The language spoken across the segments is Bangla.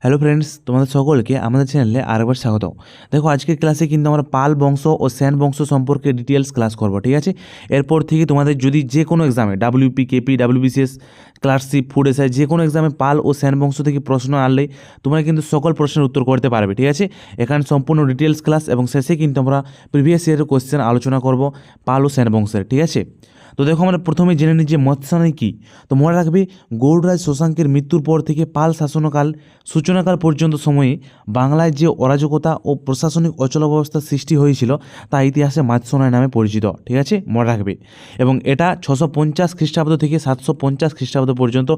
হ্যালো ফ্রেন্ডস, তোমাদের সকলকে আমাদের চ্যানেলে আরেকবার স্বাগত। দেখো, আজকের ক্লাসে কিন্তু আমরা পাল বংশ ও সেন বংশ সম্পর্কে ডিটেলস ক্লাস করব, ঠিক আছে। এরপর থেকে তোমাদের যদি যে কোনো এক্সামে WP, KP, WBCS, clerkship, food SI যে কোনো এক্সামে পাল ও সেন বংশ থেকে প্রশ্ন আনলেই তোমরা কিন্তু সকল প্রশ্নের উত্তর করতে পারবে, ঠিক আছে। এখানে সম্পূর্ণ ডিটেলস ক্লাস এবং শেষে কিন্তু আমরা প্রিভিয়াস ইয়ারের কোয়েশ্চেন আলোচনা করব পাল ও সেন বংশের, ঠিক আছে। তো দেখো, আমরা প্রথমে জেনে নিই যে মৎস্যায়নী কী। তো মনে রাখবে, গৌড়রাজ শশাঙ্কের মৃত্যুর পর থেকে পাল শাসনকাল সূচনাকাল পর্যন্ত সময়ে বাংলায় যে অরাজকতা ও প্রশাসনিক অচলাবস্থার সৃষ্টি হয়েছিল তা ইতিহাসে মৎস্যায়নী নামে পরিচিত, ঠিক আছে, মনে রাখবে। এবং এটা 650 খ্রিস্টাব্দ থেকে 750 খ্রিস্টাব্দ পর্যন্ত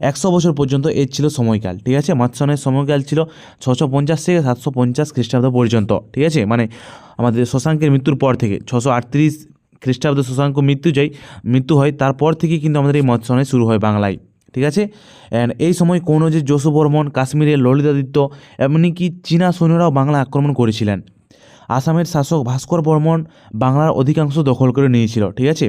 100 বছর পর্যন্ত এর ছিল সময়কাল, ঠিক আছে। মৎস্যায়নের সময়কাল ছিল 650 থেকে 750 খ্রিস্টাব্দ পর্যন্ত, ঠিক আছে। মানে আমাদের শশাঙ্কের মৃত্যুর পর থেকে 638 খ্রিস্টাব্দে শশাঙ্ক মৃত্যু হয়, তারপর থেকে কিন্তু আমাদের এই মৎস্যায়নী শুরু হয় বাংলায়, ঠিক আছে। অ্যান্ড এই সময় কনৌজের যশোবর্মন, কাশ্মীরের ললিতাদিত্য, এমনকি চীনা সৈন্যরাও বাংলা আক্রমণ করেছিলেন। আসামের শাসক ভাস্কর বর্মন বাংলার অধিকাংশ দখল করে নিয়েছিল, ঠিক আছে।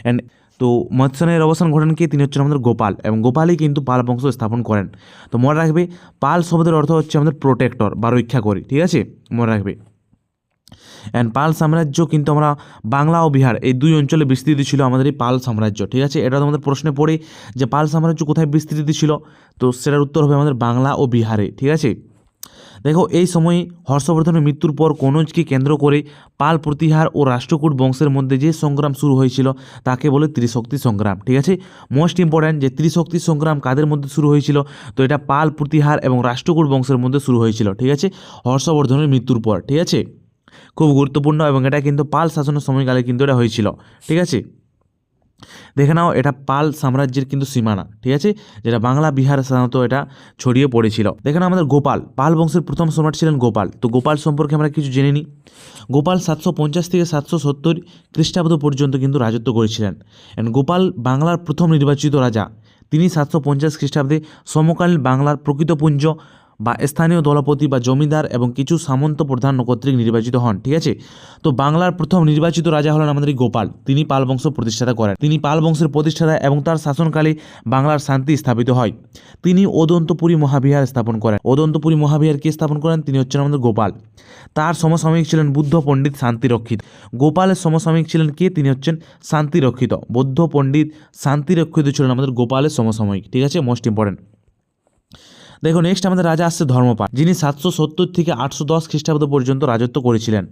অ্যান্ড তো মৎস্যায়নের অবসান ঘটান কে? তিনি হচ্ছেন আমাদের গোপাল, এবং গোপালই কিন্তু পাল বংশ স্থাপন করেন। তো মনে রাখবে, পাল শব্দের অর্থ হচ্ছে আমাদের প্রোটেক্টর বা রক্ষাকরী, ঠিক আছে, মনে রাখবে। অ্যান্ড পাল সাম্রাজ্য কিন্তু আমরা বাংলা ও বিহার এই দুই অঞ্চলে বিস্তৃত ছিল আমাদের এই পাল সাম্রাজ্য, ঠিক আছে। এটা তোমাদের প্রশ্নে পড়ে যে পাল সাম্রাজ্য কোথায় বিস্তৃত ছিল, তো সেটার উত্তর হবে আমাদের বাংলা ও বিহারে, ঠিক আছে। দেখো, এই সময়ে হর্ষবর্ধনের মৃত্যুর পর কনৌজকে কেন্দ্র করে পাল প্রতিহার ও রাষ্ট্রকূট বংশের মধ্যে যে সংগ্রাম শুরু হয়েছিল তাকে বলে ত্রিশক্তি সংগ্রাম, ঠিক আছে। মোস্ট ইম্পর্ট্যান্ট যে ত্রিশক্তি সংগ্রাম কাদের মধ্যে শুরু হয়েছিল, তো এটা পাল প্রতিহার এবং রাষ্ট্রকূট বংশের মধ্যে শুরু হয়েছিল, ঠিক আছে, হর্ষবর্ধনের মৃত্যুর পর, ঠিক আছে। খুব গুরুত্বপূর্ণ, এবং এটা কিন্তু পাল শাসনের সময়কালে কিন্তু এটা হয়েছিল, ঠিক আছে। দেখে নাও, এটা পাল সাম্রাজ্যের কিন্তু সীমানা, ঠিক আছে, যেটা বাংলা বিহার সাধারণত এটা ছড়িয়ে পড়েছিল। দেখে নাও, আমাদের গোপাল, পাল বংশের প্রথম সম্রাট ছিলেন গোপাল। তো গোপাল সম্পর্কে আমরা কিছু জেনে নিই। গোপাল 750 থেকে 770 খ্রিস্টাব্দ পর্যন্ত কিন্তু রাজত্ব করেছিলেন। অ্যান্ড গোপাল বাংলার প্রথম নির্বাচিত রাজা। তিনি 750 খ্রিস্টাব্দে সমকালীন বাংলার প্রকৃত পুঞ্জ বা স্থানীয় দলপতি বা জমিদার এবং কিছু সামন্ত প্রধান কর্তৃক নির্বাচিত হন, ঠিক আছে। তো বাংলার প্রথম নির্বাচিত রাজা হলেন আমাদের এই গোপাল। তিনি পাল বংশ প্রতিষ্ঠাতা করেন। তিনি পাল বংশের প্রতিষ্ঠাতা এবং তার শাসনকালে বাংলার শান্তি স্থাপিত হয়। তিনি অদন্তপুরী মহাবিহার স্থাপন করেন। অদন্তপুরী মহাবিহার কে স্থাপন করেন? তিনি হচ্ছেন আমাদের গোপাল। তার সমসাময়িক ছিলেন বুদ্ধ পণ্ডিত শান্তিরক্ষিত। গোপালের সমসাময়িক ছিলেন কে? তিনি হচ্ছেন শান্তিরক্ষিত। বৌদ্ধ পণ্ডিত শান্তিরক্ষিত ছিলেন আমাদের গোপালের সমসাময়িক, ঠিক আছে, মোস্ট ইম্পর্টেন্ট। দেখো, নেক্সট আমাদের রাজা আসছে ধর্মপাল, যিনি 770 থেকে 810 খ্রিস্টাব্দ পর্যন্ত রাজত্ব করেছিলেন।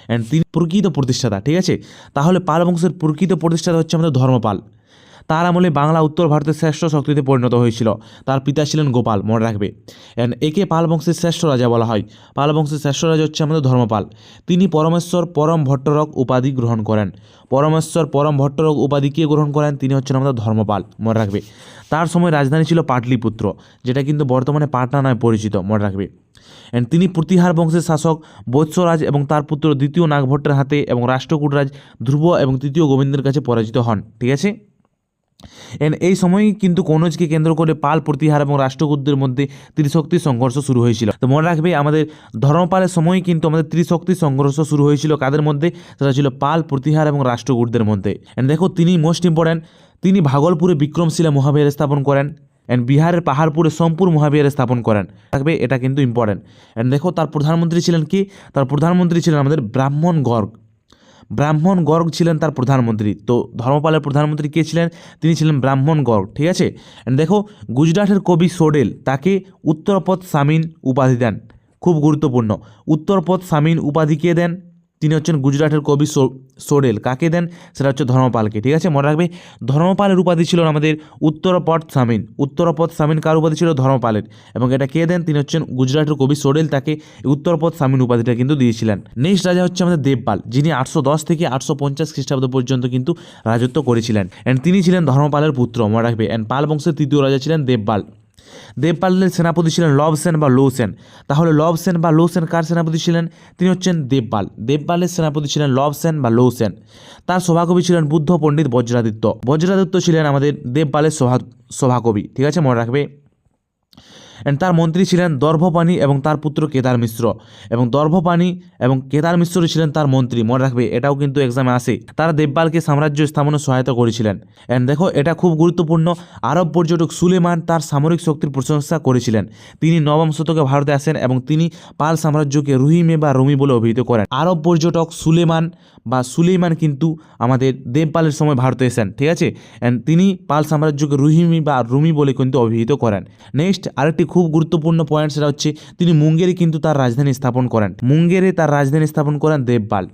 অ্যান্ড তিনি প্রকৃত প্রতিষ্ঠাতা, ঠিক আছে। তাহলে পাল বংশের প্রকৃত প্রতিষ্ঠাতা হচ্ছে আমাদের ধর্মপাল। তার আমলে বাংলা উত্তর ভারতের শ্রেষ্ঠ শক্তিতে পরিণত হয়েছিল। তার পিতা ছিলেন গোপাল, মনে রাখবে। অ্যান্ড একে পাল বংশের শ্রেষ্ঠ রাজা বলা হয়। পাল বংশের শ্রেষ্ঠ রাজা হচ্ছে আমাদের ধর্মপাল। তিনি পরমেশ্বর পরম ভট্টরক উপাধি গ্রহণ করেন। পরমেশ্বর পরম ভট্টরক উপাধি কে গ্রহণ করেন? তিনি হচ্ছেন আমাদের ধর্মপাল, মনে রাখবে। তার সময় রাজধানী ছিল পাটলিপুত্র, যেটা কিন্তু বর্তমানে পাটনা নামে পরিচিত, মনে রাখবে। অ্যান্ড তিনি প্রতিহার বংশের শাসক বৎসরাজ এবং তার পুত্র দ্বিতীয় নাগভট্টের হাতে এবং রাষ্ট্রকূটরাজ ধ্রুব এবং তৃতীয় গোবিন্দের কাছে পরাজিত হন, ঠিক আছে। এই সময়ই কিন্তু কনৌজকে কেন্দ্র করে পাল প্রতিহার এবং রাষ্ট্রকূটদের মধ্যে ত্রিশক্তির সংঘর্ষ শুরু হয়েছিল। তো মনে রাখবে, আমাদের ধর্মপালের সময়ই কিন্তু আমাদের ত্রিশক্তির সংঘর্ষ শুরু হয়েছিল কাদের মধ্যে? সেটা ছিল পাল প্রতিহার এবং রাষ্ট্রকূটদের মধ্যে। দেখো, তিনি মোস্ট ইম্পর্ট্যান্ট, তিনি ভাগলপুরে বিক্রমশিলা মহাবিহার স্থাপন করেন। বিহারের পাহাড়পুরে সোমপুর মহাবিহার স্থাপন করেন, থাকবে, এটা কিন্তু ইম্পর্ট্যান্ট। দেখো, তার প্রধানমন্ত্রী ছিলেন কি? তার প্রধানমন্ত্রী ছিলেন আমাদের ব্রাহ্মণ গর্গ। ব্রাহ্মণ গর্গ ছিলেন তার প্রধানমন্ত্রী। তো ধর্মপালের প্রধানমন্ত্রী কে ছিলেন? তিনি ছিলেন ব্রাহ্মণ গর্গ, ঠিক আছে। দেখো, গুজরাটের কবি সোডেল তাকে উত্তরপথ সামিন উপাধি দেন। খুব গুরুত্বপূর্ণ, উত্তরপথ সামিন উপাধি কে দেন? তিনি হচ্ছেন গুজরাটের কবি সোডেল। কাকে দেন? সেটা হচ্ছে ধর্মপালকে, ঠিক আছে, মনে রাখবে। ধর্মপালের উপাধি ছিল আমাদের উত্তরপথ সামিন। উত্তরপথ সামিন কার উপাধি ছিল? ধর্মপালের। এবং এটা কে দেন? তিনি হচ্ছেন গুজরাটের কবি সোডেল, তাকে উত্তরপথ সামিন উপাধিটা কিন্তু দিয়েছিলেন। নেক্সট রাজা হচ্ছে আমাদের দেবপাল, যিনি 810 থেকে 850 খ্রিস্টাব্দ পর্যন্ত কিন্তু রাজত্ব করেছিলেন। তিনি ছিলেন ধর্মপালের পুত্র, মনে রাখবে। পাল বংশের তৃতীয় রাজা ছিলেন দেবপাল। দেবপালের সেনাপতি ছিলেন লব সেন বা লো সেন। তাহলে লব সেন বা লো সেন কার সেনাপতি ছিলেন? তিনি হচ্ছেন দেবপাল। দেবপালের সেনাপতি ছিলেন লব সেন বা লো সেন। তার সভাকবি ছিলেন বুদ্ধ পণ্ডিত বজ্রাদিত্য। বজ্রাদিত্য ছিলেন আমাদের দেবপালের সভাকবি, ঠিক আছে, মনে রাখবে। অ্যান্ড তার মন্ত্রী ছিলেন দর্ভপাণি এবং তার পুত্র কেদার মিশ্র, এবং দর্ভপাণি এবং কেদার মিশ্র ছিলেন তার মন্ত্রী। মনে রাখবে, এটাও কিন্তু এক্সামে আসে। তারা দেবপালকে সাম্রাজ্য স্থাপনে সহায়তা করেছিলেন। অ্যান্ড দেখো, এটা খুব গুরুত্বপূর্ণ, আরব পর্যটক সুলেমান তার সামরিক শক্তির প্রশংসা করেছিলেন। তিনি নবম শতকে ভারতে আসেন এবং তিনি পাল সাম্রাজ্যকে রুহিমে বা রুমি বলে অভিহিত করেন। আরব পর্যটক সুলেমান কিন্তু আমাদের দেবপালের সময় ভারতে এসেন, ঠিক আছে। অ্যান্ড তিনি পাল সাম্রাজ্যকে রুহিমি বা রুমি বলে কিন্তু অভিহিত করেন। নেক্সট আরেকটি খুব গুরুত্বপূর্ণ পয়েন্ট, সেটা হচ্ছে তিনি মুঙ্গেরে কিন্তু তার রাজধানী স্থাপন করেন দেবপাল।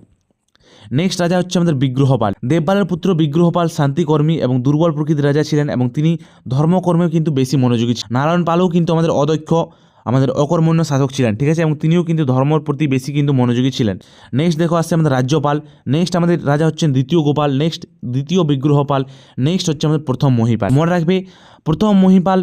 নেক্সট রাজা হচ্ছে আমাদের বিগ্রহপাল। দেবপালের পুত্র বিগ্রহপাল শান্তিকর্মী এবং দুর্বল প্রকৃতির রাজা ছিলেন এবং তিনি ধর্মকর্মেও কিন্তু বেশি মনোযোগী ছিলেন। নারায়ণ পালও কিন্তু আমাদের অকর্মণ্য শাসক ছিলেন, ঠিক আছে, এবং তিনিও কিন্তু ধর্মের প্রতি বেশি কিন্তু মনোযোগী ছিলেন। নেক্সট দেখো আসছে আমাদের রাজ্যপাল। নেক্সট আমাদের রাজা হচ্ছেন দ্বিতীয় গোপাল, নেক্সট দ্বিতীয় বিগ্রহপাল, নেক্সট হচ্ছে আমাদের প্রথম মহিপাল। মনে রাখবে, প্রথম মহিপাল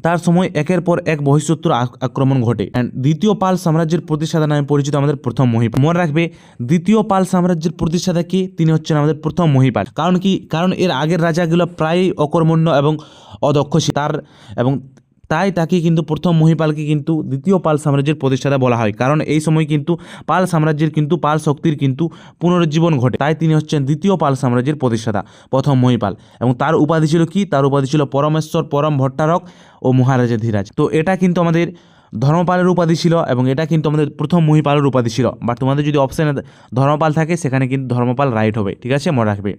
তার সময় একের পর এক বহিঃশত্রুর আক্রমণ ঘটে। অ্যান্ড দ্বিতীয় পাল সাম্রাজ্যের প্রতিষ্ঠাতা নামে পরিচিত আমাদের প্রথম মহিপাল। মনে রাখবে, দ্বিতীয় পাল সাম্রাজ্যের প্রতিষ্ঠাতা কি? তিনি হচ্ছেন আমাদের প্রথম মহিপাল। কারণ কি? কারণ এর আগের রাজাগুলো প্রায়ই অকর্মণ্য এবং অদক্ষ ছিল, তাই তাকে কিন্তু প্রথম মহিপালকে কিন্তু দ্বিতীয় পাল সাম্রাজ্যের প্রতিষ্ঠাতা বলা হয়। কারণ এই সময় কিন্তু পাল সাম্রাজ্যের কিন্তু পাল শক্তির কিন্তু পুনরুজ্জীবন ঘটে, তাই তিনি হচ্ছেন দ্বিতীয় পাল সাম্রাজ্যের প্রতিষ্ঠাতা, প্রথম মহিপাল। এবং তার উপাধি ছিল কি? তার উপাধি ছিল পরমেশ্বর, পরম ভট্টারক ও মহারাজা ধীরাজ। তো এটা কিন্তু আমাদের ধর্মপালের উপাধি ছিল এবং এটা কিন্তু আমাদের প্রথম মহিপালের উপাধি ছিল। বাট তোমাদের যদি অপশানে ধর্মপাল থাকে, সেখানে কিন্তু ধর্মপাল রাইট হবে, ঠিক আছে, মনে রাখবে।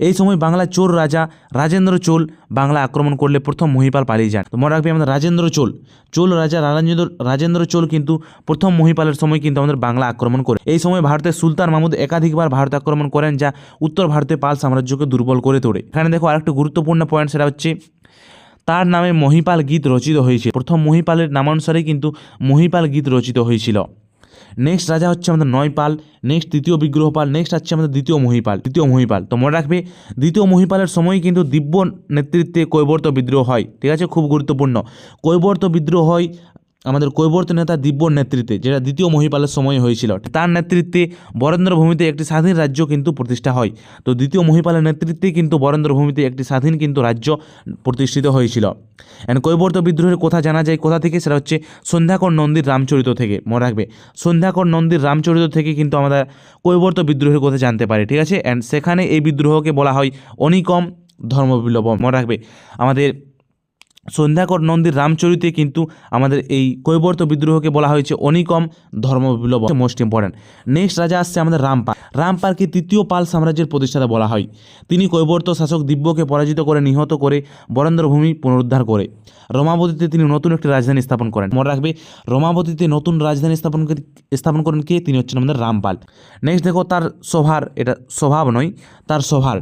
এই সময় বাংলা চোর রাজা রাজেন্দ্র চোল বাংলা আক্রমণ করলে প্রথম মহিপাল পালিয়ে যান। তো মনে রাখবে, আমাদের চোল রাজা রাজেন্দ্র চোল কিন্তু প্রথম মহিপালের সময় কিন্তু আমাদের বাংলা আক্রমণ করে। এই সময় ভারতের সুলতান মাহমুদ একাধিকবার ভারত আক্রমণ করেন, যা উত্তর ভারতে পাল সাম্রাজ্যকে দুর্বল করে তোলে। এখানে দেখো আরেকটা গুরুত্বপূর্ণ পয়েন্ট, সেটা হচ্ছে তার নামে মহিপাল গীত রচিত হয়েছে। প্রথম মহিপালের নামানুসারেই কিন্তু মহিপাল গীত রচিত হয়েছিল। নেক্সট রাজা হচ্ছে আমাদের নয়পাল, নেক্সট তৃতীয় বিগ্রহপাল, নেক্সট হচ্ছে আমাদের দ্বিতীয় মহিপাল। তো মনে রাখবে, দ্বিতীয় মহিপালের সময় কিন্তু দিব্য নেতৃত্বে কৈবর্ত বিদ্রোহ হয়, ঠিক আছে, খুব গুরুত্বপূর্ণ। কৈবর্ত বিদ্রোহ হয় আমাদের কৈবর্ত নেতা দিব্যর নেতৃত্বে, যেটা দ্বিতীয় মহিপালের সময় হয়েছিল। তার নেতৃত্বে বরেন্দ্রভূমিতে একটি স্বাধীন রাজ্য কিন্তু প্রতিষ্ঠা হয়। তো দ্বিতীয় মহিপালের নেতৃত্বে কিন্তু বরেন্দ্রভূমিতে একটি স্বাধীন কিন্তু রাজ্য প্রতিষ্ঠিত হয়েছিল। অ্যান্ড কৈবর্ত বিদ্রোহের কথা জানা যায় কোথা থেকে? সেটা হচ্ছে সন্ধ্যাকর নন্দীর রামচরিত থেকে। মনে রাখবে, সন্ধ্যাকর নন্দীর রামচরিত থেকে কিন্তু আমরা কৈবর্ত বিদ্রোহের কথা জানতে পারি, ঠিক আছে। অ্যান্ড সেখানে এই বিদ্রোহকে বলা হয় অনিকম ধর্মবিপ্লব। মনে রাখবে, আমাদের সন্ধ্যাকর নন্দীর রামচরিতে কিন্তু আমাদের এই কৈবর্ত বিদ্রোহকে বলা হয়েছে অনিকম ধর্মবিপ্লব, মোস্ট ইম্পর্ট্যান্ট। নেক্সট রাজা আসছে আমাদের রামপালকে তৃতীয় পাল সাম্রাজ্যের প্রতিষ্ঠাতা বলা হয়। তিনি কৈবর্ত শাসক দিব্যকে পরাজিত করে নিহত করে বরেন্দ্রভূমি পুনরুদ্ধার করে রমাবতীতে তিনি নতুন একটি রাজধানী স্থাপন করেন। মনে রাখবে, রমাবতীতে নতুন রাজধানী স্থাপন করেন কে? তিনি হচ্ছেন আমাদের রামপাল। নেক্সট দেখো, তার সভার,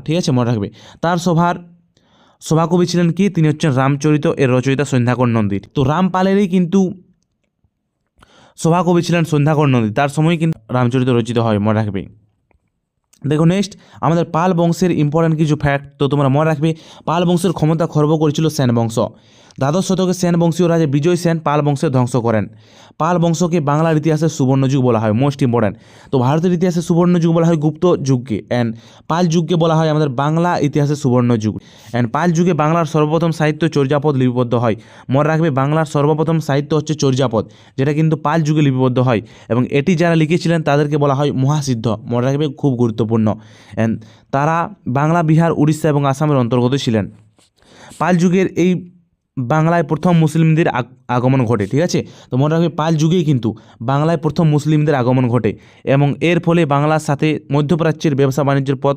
ঠিক আছে, মনে রাখবে, তার সভাকবি ছিলেন কি? তিনি হচ্ছেন রামচরিত এর রচয়িতা সন্ধ্যাকর নন্দীর। তো রামপালেরই কিন্তু সভাকবি ছিলেন সন্ধ্যাকর নন্দী, তার সময় কিন্তু রামচরিত রচিত হয়, মনে রাখবে। দেখো নেক্সট আমাদের পাল বংশের ইম্পর্ট্যান্ট কিছু ফ্যাক্ট। তো তোমরা মনে রাখবে, পাল বংশের ক্ষমতা খর্ব করেছিল সেন বংশ। দ্বাদশ শতকে সেন বংশীয় রাজা বিজয় সেন পাল বংশের ধ্বংস করেন। পাল বংশকে বাংলার ইতিহাসে সুবর্ণযুগ বলা হয়, মোস্ট ইম্পর্ট্যান্ট। তো ভারতের ইতিহাসে সুবর্ণযুগ বলা হয় গুপ্ত যুগকে, অ্যান্ড পাল যুগকে বলা হয় আমাদের বাংলা ইতিহাসে সুবর্ণযুগ। অ্যান্ড পাল যুগে বাংলার সর্বপ্রথম সাহিত্য চর্যাপদ লিপিবদ্ধ হয়। মনে রাখবে, বাংলার সর্বপ্রথম সাহিত্য হচ্ছে চর্যাপদ, যেটা কিন্তু পাল যুগে লিপিবদ্ধ হয়, এবং এটি যারা লিখেছিলেন তাদেরকে বলা হয় মহাসিদ্ধ। মনে রাখবে, খুব গুরুত্বপূর্ণ। অ্যান্ড তারা বাংলা, বিহার, উড়িষ্যা এবং আসামের অন্তর্গত ছিলেন। পাল যুগের এই বাংলায় প্রথম মুসলিমদের আগমন ঘটে, ঠিক আছে। তো মনে রাখবে, পাল যুগেই কিন্তু বাংলায় প্রথম মুসলিমদের আগমন ঘটে এবং এর ফলে বাংলার সাথে মধ্যপ্রাচ্যের ব্যবসা বাণিজ্যের পথ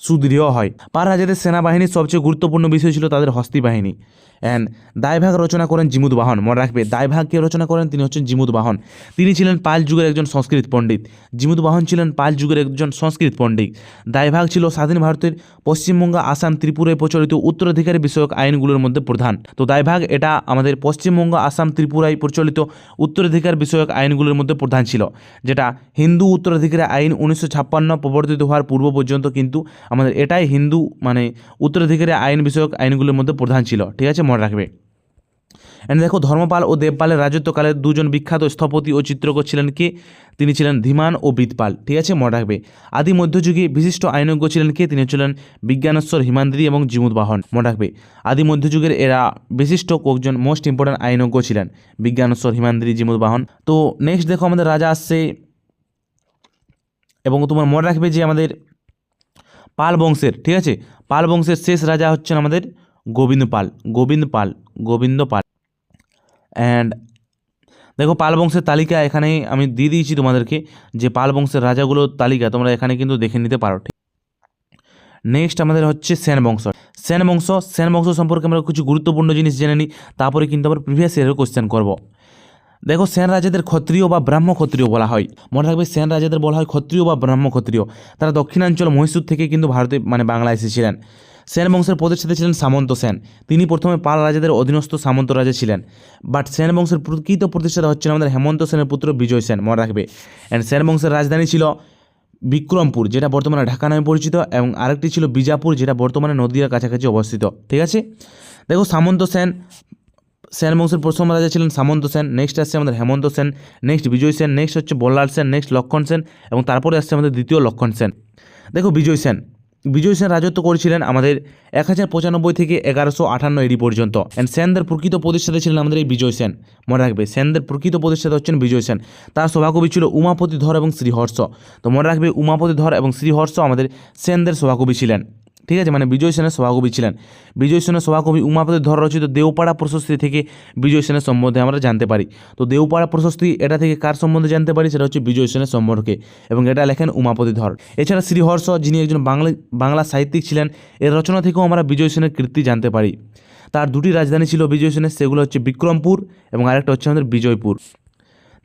সুদৃঢ় হয়। পাল রাজাদের সেনাবাহিনীর সবচেয়ে গুরুত্বপূর্ণ বিষয় ছিল তাদের হস্তি বাহিনী। অ্যান্ড দায়ভাগ রচনা করেন জিমুদ বাহন। মনে রাখবে, দায়ভাগকে রচনা করেন তিনি হচ্ছেন জিমুদ বাহন। তিনি ছিলেন পাল যুগের একজন সংস্কৃত পণ্ডিত। জিমুদ বাহন ছিলেন পাল যুগের একজন সংস্কৃত পণ্ডিত। দায়ভাগ ছিল স্বাধীন ভারতের পশ্চিমবঙ্গ, আসাম, ত্রিপুরায় প্রচলিত উত্তরাধিকারী বিষয়ক আইনগুলোর মধ্যে প্রধান। তো দায়ভাগ এটা আমাদের পশ্চিমবঙ্গ, আসাম, ত্রিপুরায় প্রচলিত উত্তরাধিকার বিষয়ক আইনগুলোর মধ্যে প্রধান ছিল, যেটা হিন্দু উত্তরাধিকারী আইন 1956 প্রবর্তিত হওয়ার পূর্ব পর্যন্ত কিন্তু আমাদের এটাই হিন্দু উত্তরাধিকারী আইন বিষয়ক আইনগুলোর মধ্যে প্রধান ছিল, ঠিক আছে, মনে রাখবে। অ্যান্ড দেখো ধর্মপাল ও দেবপালের রাজত্বকালের দুজন বিখ্যাত স্থপতি ও চিত্রকর ছিলেন কে? তিনি ছিলেন ধীমান ও বিদপাল, ঠিক আছে, মনে রাখবে। আদি মধ্যযুগে বিশিষ্ট আইনজ্ঞ ছিলেন কে? তিনি ছিলেন বিজ্ঞানেশ্বর, হিমাদ্রি এবং জিমুতবাহন, মনে রাখবে। আদি মধ্যযুগের এরা বিশিষ্ট কয়েকজন মোস্ট ইম্পর্ট্যান্ট আইনজ্ঞ ছিলেন, বিজ্ঞানেশ্বর, হিমাদ্রি, জিমুতবাহন। তো নেক্সট দেখো আমাদের রাজা আসছে, এবং তোমার মনে রাখবে যে আমাদের পাল বংশের, ঠিক আছে, পাল বংশের শেষ রাজা হচ্ছেন আমাদের গোবিন্দ পাল। অ্যান্ড দেখো পাল বংশের তালিকা এখানে আমি দিয়ে দিয়েছি তোমাদেরকে, যে পাল বংশের রাজাগুলোর তালিকা তোমরা এখানে কিন্তু দেখে নিতে পারো, ঠিক। নেক্সট আমাদের হচ্ছে সেন বংশ সম্পর্কে আমরা কিছু গুরুত্বপূর্ণ জিনিস জেনে নিই, তারপরে কিন্তু আমরা প্রিভিয়াস ইয়ারের কোশ্চেন করব। দেখো সেন রাজাদের ক্ষত্রিয় বা ব্রাহ্ম ক্ষত্রিয় বলা হয়, মনে রাখবে সেন রাজাদের বলা হয় ক্ষত্রিয় বা ব্রাহ্ম ক্ষত্রিয়। তারা দক্ষিণাঞ্চল মহীশূর থেকে কিন্তু ভারতে বাংলা এসেছিলেন। সেন বংশের প্রতিষ্ঠাতা ছিলেন সামন্ত সেন। তিনি প্রথমে পাল রাজাদের অধীনস্থ সামন্ত রাজা ছিলেন, বাট সেন বংশের প্রকৃত প্রতিষ্ঠাতা হচ্ছেন আমাদের হেমন্ত সেনের পুত্র বিজয় সেন, মনে রাখবে। অ্যান্ড সেন বংশের রাজধানী ছিল বিক্রমপুর, যেটা বর্তমানে ঢাকা নামে পরিচিত, এবং আরেকটি ছিল বিজাপুর, যেটা বর্তমানে নদিয়ার কাছাকাছি অবস্থিত, ঠিক আছে। দেখো সামন্ত সেন বংশের প্রথম রাজা ছিলেন সামন্ত সেন। নেক্সট আসছে আমাদের হেমন্ত সেন, নেক্সট বিজয় সেন, নেক্সট হচ্ছে বল্লাল সেন, নেক্সট লক্ষণ সেন, এবং তারপরে আসছে আমাদের দ্বিতীয় লক্ষণ সেন। দেখো বিজয় সেন রাজত্ব করেছিলেন আমাদের 1095 থেকে 1158 এডি পর্যন্ত। অ্যান্ড সেনদের প্রকৃত প্রতিষ্ঠাতা ছিলেন আমাদের এই বিজয় সেন, মনে রাখবে। সেনদের প্রকৃত প্রতিষ্ঠাতা হচ্ছেন বিজয় সেন। তার সভাকবি ছিল উমাপতি ধর এবং শ্রীহর্ষ। তো মনে রাখবে উমাপতি ধর এবং শ্রীহর্ষ আমাদের সেনদের সভাকবি ছিলেন, ঠিক আছে, মানে বিজয় সেনের সভাকবি ছিলেন। বিজয় সেনের সভাকবি উমাপতি ধর রচিত দেওপাড়া প্রশস্তি থেকে বিজয় সেনের সম্বন্ধে আমরা জানতে পারি। তো দেওপাড়া প্রশস্তি এটা থেকে কার সম্বন্ধে জানতে পারি? সেটা হচ্ছে বিজয় সেনের সম্পর্কে, এবং এটা লেখেন উমাপতি ধর। এছাড়া শ্রীহর্ষ, যিনি একজন বাংলা সাহিত্যিক ছিলেন, এর রচনা থেকেও আমরা বিজয় সেনের কীর্তি জানতে পারি। তার দুটি রাজধানী ছিল বিজয় সেনের, সেগুলো হচ্ছে বিক্রমপুর এবং আরেকটা হচ্ছে আমাদের বিজয়পুর।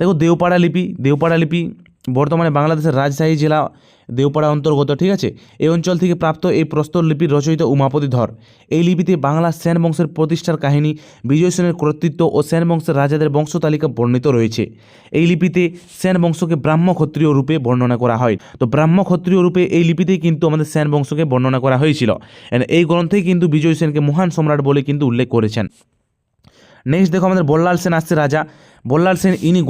দেখো দেওপাড়া লিপি বর্তমানে বাংলাদেশের রাজশাহী জেলা দেওপাড়া অন্তর্গত, ঠিক আছে। এই অঞ্চল থেকে প্রাপ্ত এই প্রস্তর লিপির রচয়িতা উমাপতি ধর। এই লিপিতে বাংলা সেন বংশের প্রতিষ্ঠার কাহিনী, বিজয় সেনের কর্তৃত্ব ও সেন বংশের রাজাদের বংশ তালিকা বর্ণিত রয়েছে। এই লিপিতে সেন বংশকে ব্রাহ্ম ক্ষত্রিয় রূপে বর্ণনা করা হয়। তো ব্রাহ্ম ক্ষত্রিয় রূপে এই লিপিতেই কিন্তু আমাদের সেন বংশকে বর্ণনা করা হয়েছিল। এই গ্রন্থেই কিন্তু বিজয় সেনকে মহান সম্রাট বলে কিন্তু উল্লেখ করেছেন। নেক্সট দেখো আমাদের বল্লাল সেন আসছে রাজা। বল্লাল সেন ইনি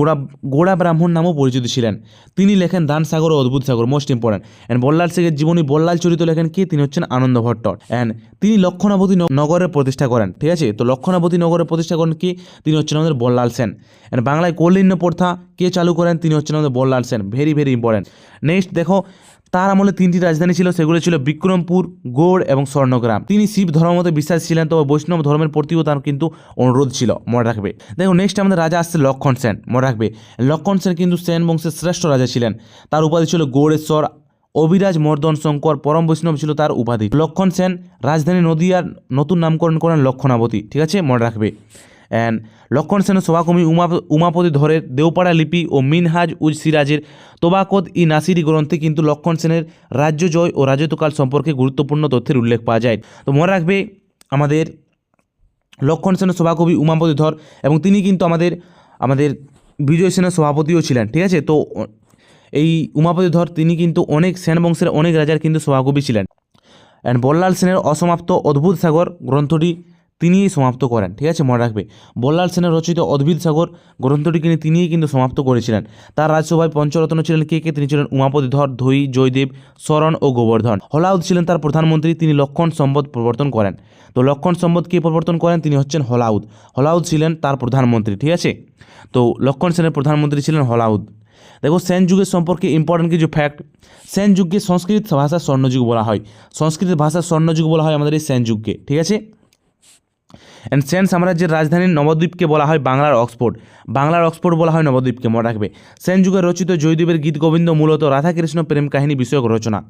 গোড়া ব্রাহ্মণ নামেও পরিচিত ছিলেন। তিনি লেখেন দান সাগর ও অদ্ভুত সাগর, মোস্ট ইম্পর্ট্যান্ট। অ্যান্ড বল্লাল সেনের জীবনী বল্লাল চরিত লেখেন কে? তিনি হচ্ছেন আনন্দ ভট্ট। অ্যান্ড তিনি লক্ষণাবতী নগরের প্রতিষ্ঠা করেন, ঠিক আছে। তো লক্ষণাবতী নগরের প্রতিষ্ঠা করেন কি? তিনি হচ্ছেন আমাদের বল্লাল সেন। অ্যান্ড বাংলায় কৌলিন্য প্রথা কে চালু করেন? তিনি হচ্ছেন আমাদের Ballal Sen. Very very important. Next দেখো তার আমলে 3টি রাজধানী ছিল, সেগুলো ছিল বিক্রমপুর, গৌড় এবং স্বর্ণগ্রাম। তিনি শিব ধর্মমতে বিশ্বাস ছিলেন, তবে বৈষ্ণব ধর্মের প্রতিও তার কিন্তু অনুরোধ ছিল, মনে রাখবে। দেখো নেক্সট আমাদের রাজা আসছে লক্ষণ সেন, মনে রাখবে। লক্ষণ সেন কিন্তু সেন বংশের শ্রেষ্ঠ রাজা ছিলেন। তার উপাধি ছিল গৌড়েশ্বর, অবিরাজ মর্দন শঙ্কর, পরম বৈষ্ণব ছিল তার উপাধি। লক্ষণ সেন রাজধানী নদিয়ার নতুন নামকরণ করেন লক্ষণাবতী, ঠিক আছে, মনে রাখবে। অ্যান্ড লক্ষণ সেনের সভাকবি উমাপতি ধরের দেওপাড়া লিপি ও মিনহাজ উজ সিরাজের তোবাকত ই নাসিরি গ্রন্থে কিন্তু লক্ষণ সেনের রাজ্য জয় ও রাজত্বকাল সম্পর্কে গুরুত্বপূর্ণ তথ্যের উল্লেখ পাওয়া যায়। তো মনে রাখবে আমাদের লক্ষণ সেনের সভাকবি উমাপতি ধর, এবং তিনি কিন্তু আমাদের বিজয় সেনের সভাপতিও ছিলেন, ঠিক আছে। তো এই উমাপতি ধর তিনি কিন্তু অনেক সেন বংশের অনেক রাজার কিন্তু সভাকবি ছিলেন। অ্যান্ড বল্লাল সেনের অসমাপ্ত অদ্ভুত সাগর গ্রন্থটি তিনিই সমাপ্ত করেন, ঠিক আছে, মনে রাখবে। বল্লাল সেনের রচিত অদ্ভুত সাগর গ্রন্থটি তিনিই কিন্তু সমাপ্ত করেছিলেন। তার রাজসভায় পঞ্চরত্ন ছিলেন কে? তিনি ছিলেন উমাপতি ধর, ধৈ, জয়দেব, শরণ ও গোবর্ধন। হলাউদ ছিলেন তার প্রধানমন্ত্রী। তিনি লক্ষণ সম্বদ প্রবর্তন করেন। তো লক্ষণ সম্বদ কে প্রবর্তন করেন? তিনি হচ্ছেন হলাউদ ছিলেন তার প্রধানমন্ত্রী, ঠিক আছে। তো লক্ষণ সেনের প্রধানমন্ত্রী ছিলেন হলাউদ। দেখো সেন যুগের সম্পর্কে ইম্পর্টেন্ট কিছু ফ্যাক্ট। সেন যুগকে সংস্কৃত ভাষার স্বর্ণযুগ বলা হয়। সংস্কৃত ভাষার স্বর্ণযুগ বলা হয় আমাদের এই সেন যুগকে, ঠিক আছে। অ্যান্ড সেন সাম্রাজ্যের রাজধানী নবদ্বীপকে বলা হয় বাংলার অক্সফোর্ড বলা হয় নবদ্বীপকে, মনে রাখবে। সেন যুগে রচিত জয়দেবের গীত গোবিন্দ মূলত রাধাকৃষ্ণ প্রেম কাহিনী বিষয়ক রচনা।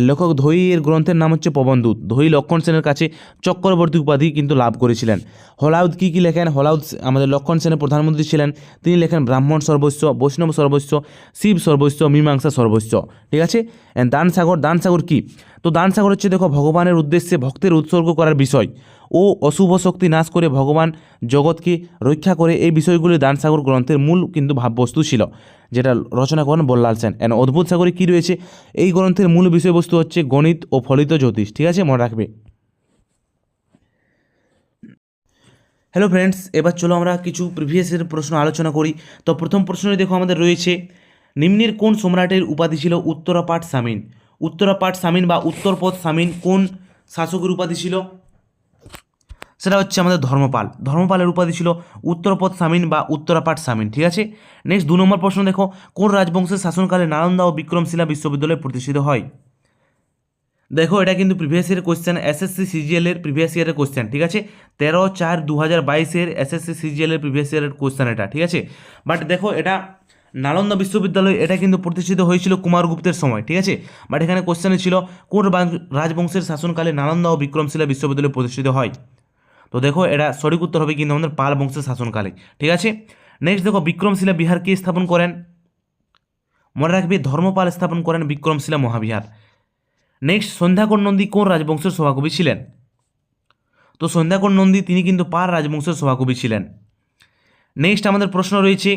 লেখক ধৈ এর গ্রন্থের নাম হচ্ছে পবনদূত। ধৈ লক্ষণ সেনের কাছে চক্রবর্তী উপাধি কিন্তু লাভ করেছিলেন। হলাউদ কী লেখেন? হলাউদ আমাদের লক্ষণ সেনের প্রধানমন্ত্রী ছিলেন। তিনি লেখেন ব্রাহ্মণ সর্বস্ব, বৈষ্ণব সর্বস্ব, শিব সর্বস্ব, মীমাংসা সর্বস্ব, ঠিক আছে। অ্যান্ড দানসাগর কী? তো দানসাগর হচ্ছে দেখো ভগবানের উদ্দেশ্যে ভক্তের উৎসর্গ করার বিষয় ও অশুভ শক্তি নাশ করে ভগবান জগৎকে রক্ষা করে, এই বিষয়গুলি দানসাগর গ্রন্থের মূল কিন্তু ভাববস্তু ছিল, যেটা রচনা করেন বল্লাল সেন। অ্যান্ড অদ্ভুত সাগরে কী রয়েছে? এই গ্রন্থের মূল বিষয়বস্তু হচ্ছে গণিত ও ফলিত জ্যোতিষ, ঠিক আছে, মনে রাখবে। হ্যালো ফ্রেন্ডস, এবার চলো আমরা কিছু প্রিভিয়াসের প্রশ্ন আলোচনা করি। তো প্রথম প্রশ্নে দেখো আমাদের রয়েছে, নিম্নের কোন সম্রাটের উপাধি ছিল উত্তরাপাট সামিন? উত্তরাপাট সামিন বা উত্তরপদ সামিন কোন শাসকের উপাধি ছিল? সেটা হচ্ছে আমাদের ধর্মপাল। ধর্মপালের উপাধি ছিল উত্তরপদ সামিন বা উত্তরাপাট সামিন। ঠিক আছে। নেক্সট 2 নম্বর প্রশ্ন দেখো, কোন রাজবংশের শাসনকালে নালন্দা ও বিক্রমশিলা বিশ্ববিদ্যালয় প্রতিষ্ঠিত হয়? দেখো এটা কিন্তু প্রিভিয়াস ইয়ারের কোশ্চেন, এসএসসি সিজিএল এর প্রিভিয়াস ইয়ারের কোশ্চেন। ঠিক আছে, 13/4/2022 এসএসসি সিজিএল এর প্রিভিয়াস ইয়ারের কোশ্চেন এটা। ঠিক আছে, বাট দেখো এটা নালন্দা বিশ্ববিদ্যালয় এটা কিন্তু প্রতিষ্ঠিত হয়েছিল কুমারগুপ্তের সময়। ঠিক আছে, বাট এখানে কোশ্চেনে ছিল কোন রাজবংশের শাসনকালে নালন্দা ও বিক্রমশিলা বিশ্ববিদ্যালয় প্রতিষ্ঠিত হয়? তো দেখো এটা সঠিক উত্তর হবে কিন্তু আমাদের পাল বংশের শাসনকালে। ঠিক আছে, নেক্সট দেখো বিক্রমশিলা বিহার কে স্থাপন করেন? মনে রাখবে ধর্মপাল স্থাপন করেন বিক্রমশিলা মহাবিহার। নেক্সট সন্ধ্যাকর নন্দী কোন রাজবংশের সভাকবি ছিলেন? তো সন্ধ্যাকর নন্দী তিনি কিন্তু পাল রাজবংশের সভাকবি ছিলেন। নেক্সট আমাদের প্রশ্ন রয়েছে,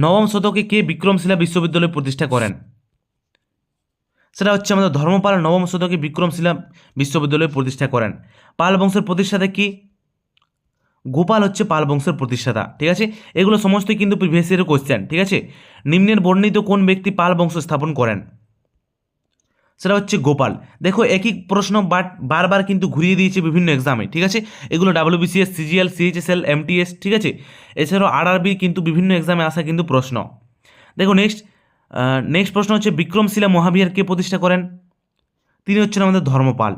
নবম শতকে কে বিক্রমশিলা বিশ্ববিদ্যালয় প্রতিষ্ঠা করেন? সেটা হচ্ছে আমাদের ধর্মপাল নবম শতকে বিক্রমশিলা বিশ্ববিদ্যালয় প্রতিষ্ঠা করেন। পাল বংশের প্রতিষ্ঠাতা কি? গোপাল হচ্ছে পাল বংশের প্রতিষ্ঠাতা। ঠিক আছে, এগুলো সমস্তই কিন্তু প্রিভিয়াস ইয়ারের কোশ্চেন। ঠিক আছে, নিম্নের বর্ণিত কোন ব্যক্তি পাল বংশ স্থাপন করেন? সেটা হচ্ছে গোপাল। দেখো একই প্রশ্ন বাট বারবার কিন্তু ঘুরিয়ে দিয়েছে বিভিন্ন এক্সামে। ঠিক আছে, এগুলো ডাব্লিউবিসিএস, সিজিএল, সিএইচএসএল, এমটিএস। ঠিক আছে, এছাড়াও আরআরবি কিন্তু বিভিন্ন এক্সামে আসা কিন্তু প্রশ্ন। দেখো নেক্সট প্রশ্ন হচ্ছে, বিক্রমশিলা মহাবিহার কে প্রতিষ্ঠা করেন? তিনি হচ্ছেন আমাদের ধর্মপাল।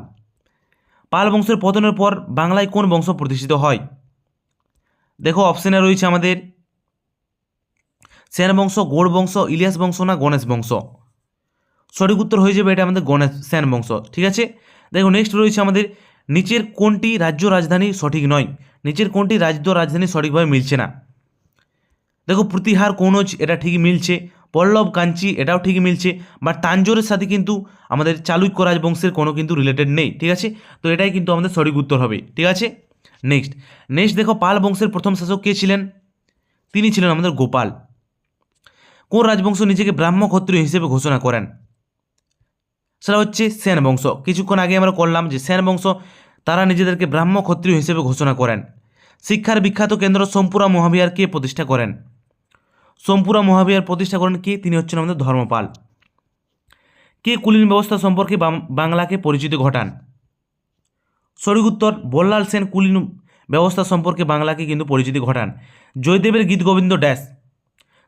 পাল বংশের পতনের পর বাংলায় কোন বংশ প্রতিষ্ঠিত হয়? দেখো অপশনে রয়েছে আমাদের সেন বংশ, গৌড় বংশ, ইলিয়াস বংশ না গণেশ বংশ। সঠিক উত্তর হয়ে যাবে এটা আমাদের গণেশ সেন বংশ। ঠিক আছে, দেখো নেক্সট রয়েছে আমাদের, নিচের কোনটি রাজ্য রাজধানী সঠিক নয়? নিচের কোনটি রাজ্য রাজধানী সঠিকভাবে মিলছে না? দেখো প্রতিহার কনৌজ এটা ঠিকই মিলছে, পল্লব কাঞ্চি এটাও ঠিকই মিলছে, বাট তাঞ্জোরের সাথে কিন্তু আমাদের চালুক্য রাজবংশের কোনো কিন্তু রিলেটেড নেই। ঠিক আছে, তো এটাই কিন্তু আমাদের সঠিক উত্তর হবে। ঠিক আছে, নেক্সট দেখো পাল বংশের প্রথম শাসক কে ছিলেন? তিনি ছিলেন আমাদের গোপাল। কোন রাজবংশ নিজেকে ব্রাহ্ম ক্ষত্রিয় হিসেবে ঘোষণা করেন? সেটা হচ্ছে সেন বংশ। কিছুক্ষণ আগে আমরা করলাম যে সেন বংশ তারা নিজেদেরকে ব্রাহ্ম ক্ষত্রিয় হিসেবে ঘোষণা করেন। শিক্ষার বিখ্যাত কেন্দ্র সোমপুরা মহাবিহার কে প্রতিষ্ঠা করেন? সোমপুরা মহাবিহার প্রতিষ্ঠা করেন কে? তিনি হচ্ছেন আমাদের ধর্মপাল। কে কুলীন ব্যবস্থা সম্পর্কে বাংলাকে পরিচিতি ঘটান? সঠিক উত্তর বল্লাল সেন কুলীন ব্যবস্থা সম্পর্কে বাংলাকে কিন্তু পরিচিতি ঘটান। জয়দেবের গীত গোবিন্দ ড্যাশ।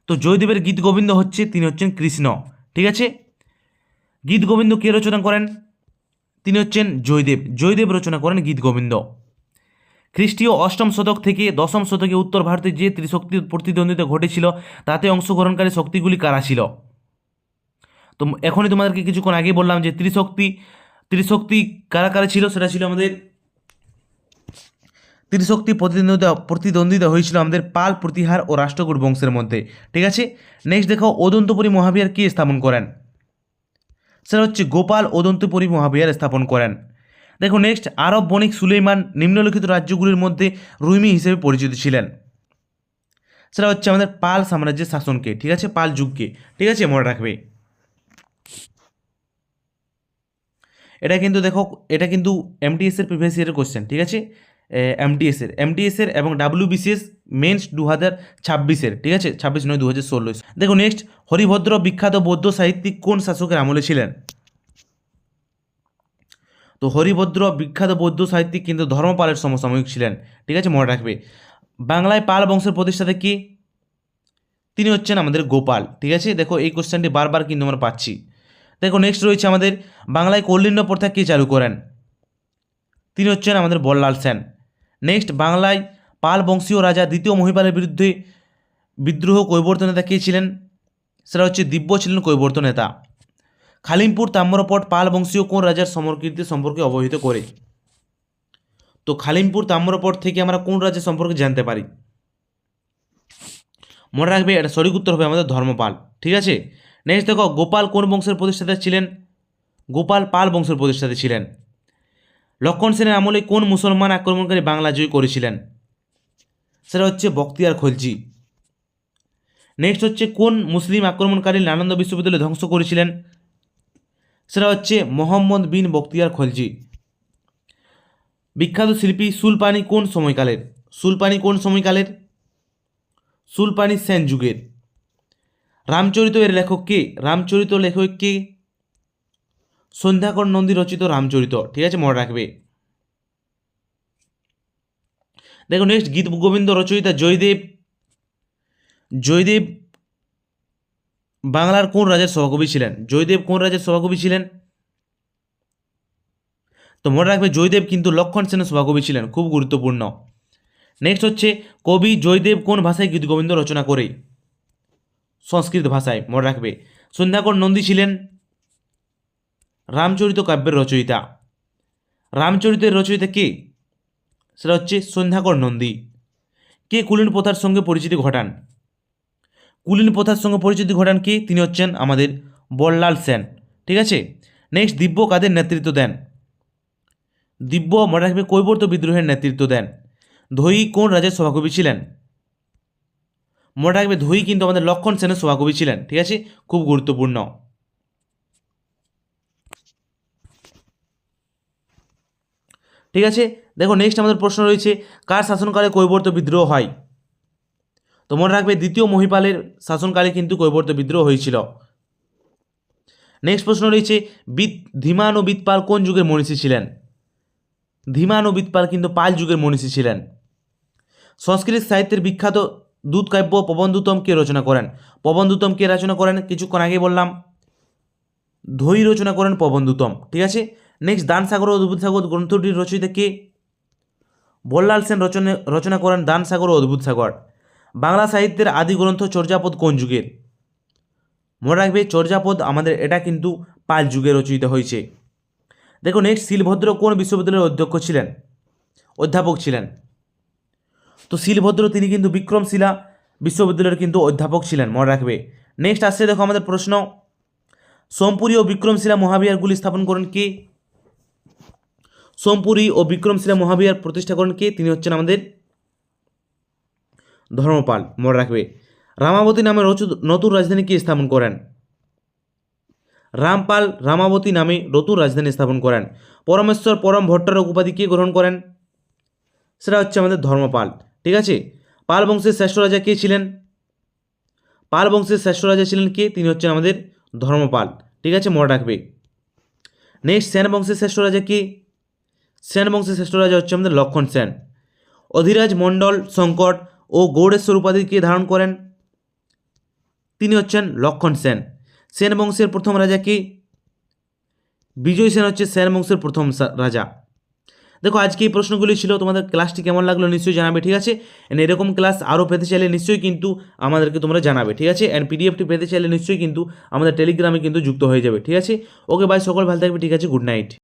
তো জয়দেবের গীত গোবিন্দ হচ্ছে তিনি হচ্ছেন কৃষ্ণ। ঠিক আছে, গীত গোবিন্দ কে রচনা করেন? তিনি হচ্ছেন জয়দেব রচনা করেন গীত গোবিন্দ। খ্রিস্টীয় 8ম শতক থেকে 10ম শতকে উত্তর ভারতে যে ত্রিশক্তির প্রতিদ্বন্দ্বিতা ঘটেছিল তাতে অংশগ্রহণকারী শক্তিগুলি কারা ছিল? তো এখনই তোমাদেরকে কিছুক্ষণ আগেই বললাম যে ত্রিশক্তি কারা কারা ছিল। সেটা ছিল আমাদের ত্রিশক্তি প্রতিদ্বন্দ্বিতা হয়েছিল আমাদের পাল, প্রতিহার ও রাষ্ট্রকূট বংশের মধ্যে। ঠিক আছে, নেক্সট দেখো অদন্তপুরী মহাবিহার কে স্থাপন করেন? সেটা হচ্ছে গোপাল অদন্তপুরী মহাবিহার স্থাপন করেন। দেখো নেক্সট, আরব বণিক সুলেইমান নিম্নলিখিত রাজ্যগুলির মধ্যে রুমি হিসেবে পরিচিত ছিলেন। সেটা হচ্ছে আমাদের পাল সাম্রাজ্যের শাসনকে। ঠিক আছে, পাল যুগকে। ঠিক আছে, মনে রাখবে এটা কিন্তু দেখো এটা কিন্তু এমটিএস এর প্রিভিয়াস ইয়ারের কোশ্চেন। ঠিক আছে, এমটিএস এর এবং ডাব্লিউবিসিএস মেন্স 2026-এর। ঠিক আছে, 26 নয় 2016। দেখো নেক্সট, হরিভদ্র বিখ্যাত বৌদ্ধ সাহিত্যিক কোন শাসকের আমলে ছিলেন? তো হরিভদ্র বিখ্যাত বৌদ্ধ সাহিত্যিক কিন্তু ধর্মপালের সমসাময়িক ছিলেন। ঠিক আছে, মনে রাখবে বাংলায় পাল বংশের প্রতিষ্ঠাতা কি? তিনি হচ্ছেন আমাদের গোপাল। ঠিক আছে, দেখো এই কোশ্চেনটি বারবার কিন্তু আমরা পাচ্ছি। দেখো নেক্সট রয়েছে আমাদের, বাংলায় কৌলিন্য প্রথা কে চালু করেন? তিনি হচ্ছেন আমাদের বল্লাল সেন। নেক্সট, বাংলায় পাল বংশীয় রাজা দ্বিতীয় মহিপালের বিরুদ্ধে বিদ্রোহ কৈবর্ত নেতা কে ছিলেন? সেটা হচ্ছে দিব্য ছিলেন কৈবর্ত নেতা। খালিমপুর তাম্রপট পাল বংশীয় কোন রাজার সমরকীর্তি সম্পর্কে অবহিত করে? তো খালিমপুর তাম্রপট থেকে আমরা কোন রাজ্য সম্পর্কে জানতে পারি? মনে রাখবে এটা সঠিক উত্তর হবে আমাদের ধর্মপাল। ঠিক আছে, নেক্সট দেখো গোপাল কোন বংশের প্রতিষ্ঠাতা ছিলেন? গোপাল পাল বংশের প্রতিষ্ঠাতা ছিলেন। লক্ষণ সেনের আমলে কোন মুসলমান আক্রমণকারী বাংলা জয় করেছিলেন? সেটা হচ্ছে বখতিয়ার খলজি। নেক্সট হচ্ছে, কোন মুসলিম আক্রমণকারী নালন্দা বিশ্ববিদ্যালয় ধ্বংস করেছিলেন? সেটা হচ্ছে মোহাম্মদ বিন বখতিয়ার খলজি। বিখ্যাত শিল্পী সুলপানি কোন সময়কালের? সুলপানি কোন সময়কালের? সুলপানি সেন যুগের। রামচরিত এর লেখক কে? রামচরিত লেখক কে? সন্ধ্যাকর নন্দী রচিত রামচরিত। ঠিক আছে, মনে রাখবে। দেখো নেক্সট, গীত গোবিন্দ রচয়িতা জয়দেব। জয়দেব বাংলার কোন রাজার সভাকবি ছিলেন? জয়দেব কোন রাজার সভাকবি ছিলেন? তো মনে রাখবে জয়দেব কিন্তু লক্ষণ সেনের সভাকবি ছিলেন, খুব গুরুত্বপূর্ণ। নেক্সট হচ্ছে, কবি জয়দেব কোন ভাষায় গীত গোবিন্দ রচনা করে? সংস্কৃত ভাষায়, মনে রাখবে। সন্ধ্যাকর নন্দী ছিলেন রামচরিত কাব্যের রচয়িতা। রামচরিতের রচয়িতা কে? সেটা হচ্ছে সন্ধ্যাকর নন্দী। কে কুলীন প্রথার সঙ্গে পরিচিতি ঘটান? কুলীন প্রথার সঙ্গে পরিচিতি ঘটান কে? তিনি হচ্ছেন আমাদের বল্লাল সেন। ঠিক আছে। নেক্সট, দিব্য কাদের নেতৃত্ব দেন? দিব্য মনে রাখবে কৈবর্ত বিদ্রোহের নেতৃত্ব দেন। ধৈ কোন রাজার সভাকবি ছিলেন? মনে রাখবে ধৈ কিন্তু আমাদের লক্ষণ সেনের সভাকবি ছিলেন। ঠিক আছে, খুব গুরুত্বপূর্ণ। ঠিক আছে, দেখো নেক্সট আমাদের প্রশ্ন রয়েছে, কার শাসনকালে কৈবর্ত বিদ্রোহ হয়? তো মনে রাখবে দ্বিতীয় মহিপালের শাসনকালে কিন্তু কৈবর্ত বিদ্রোহ হয়েছিল। নেক্সট প্রশ্ন রয়েছে, ধীমান ও বিদপাল কোন যুগের মনীষী ছিলেন? ধীমান ও বিদপাল কিন্তু পাল যুগের মনীষী ছিলেন। সংস্কৃত সাহিত্যের বিখ্যাত দূতকাব্য প্রবন্ধুতম কে রচনা করেন? প্রবন্ধুতম কে রচনা করেন? কিছুক্ষণ আগে বললাম, ধৈ রচনা করেন প্রবন্ধুতম। ঠিক আছে। নেক্সট, দানসাগর ও অদ্ভুত সাগর গ্রন্থটির রচয়িতা কে? বল্লাল সেন রচনা করেন দানসাগর ও অদ্ভুত সাগর। বাংলা সাহিত্যের আদি গ্রন্থ চর্যাপদ কোন যুগের? মনে রাখবে চর্যাপদ আমাদের এটা কিন্তু পাল যুগে রচিত হয়েছে। দেখো নেক্সট, শিলভদ্র কোন বিশ্ববিদ্যালয়ের অধ্যক্ষ ছিলেন? অধ্যাপক ছিলেন। তো শিলভদ্র তিনি কিন্তু বিক্রমশিলা বিশ্ববিদ্যালয়ের কিন্তু অধ্যাপক ছিলেন, মনে রাখবে। নেক্সট আসছে দেখো আমাদের প্রশ্ন, সোমপুরী ও বিক্রমশিলা মহাবিহারগুলি স্থাপন করেন কে? সোমপুরী ও বিক্রমশিলা মহাবিহার প্রতিষ্ঠা করেন কে? তিনি হচ্ছেন আমাদের ধর্মপাল, মনে রাখবে। রামাবতী নামে নতুন রাজধানী কে স্থাপন করেন? রামপাল রামাবতী নামে নতুন রাজধানী স্থাপন করেন। পরমেশ্বর পরম ভট্টারক উপাধি কে গ্রহণ করেন? সেটা হচ্ছে আমাদের ধর্মপাল। ঠিক আছে। পাল বংশের শ্রেষ্ঠ রাজা কে ছিলেন? পাল বংশের শ্রেষ্ঠ রাজা ছিলেন কে? তিনি হচ্ছেন আমাদের ধর্মপাল। ঠিক আছে, মনে রাখবে। নেক্সট, সেন বংশের শ্রেষ্ঠ রাজা কে? সেন বংশের শ্রেষ্ঠ রাজা হচ্ছে আমাদের লক্ষণ সেন। অধিরাজ মণ্ডল সংকট ও গৌড়েশ্বর উপাধি কে ধারণ করেন? তিনি হচ্ছেন লক্ষণ সেন। সেন বংশের প্রথম রাজা কে? বিজয় সেন হচ্ছে সেন বংশের প্রথম রাজা। দেখো আজকে এই প্রশ্নগুলি ছিল, তোমাদের ক্লাসটি কেমন লাগলো নিশ্চয়ই জানাবে। ঠিক আছে, এরকম ক্লাস আরও পেতে চাইলে নিশ্চয়ই কিন্তু আমাদেরকে তোমরা জানাবে। ঠিক আছে, অ্যান্ড পিডিএফটি পেতে চাইলে নিশ্চয়ই কিন্তু আমাদের টেলিগ্রামে কিন্তু যুক্ত হয়ে যাবে। ঠিক আছে, ওকে বাই, সকল ভালো থাকবে। ঠিক আছে, গুড নাইট।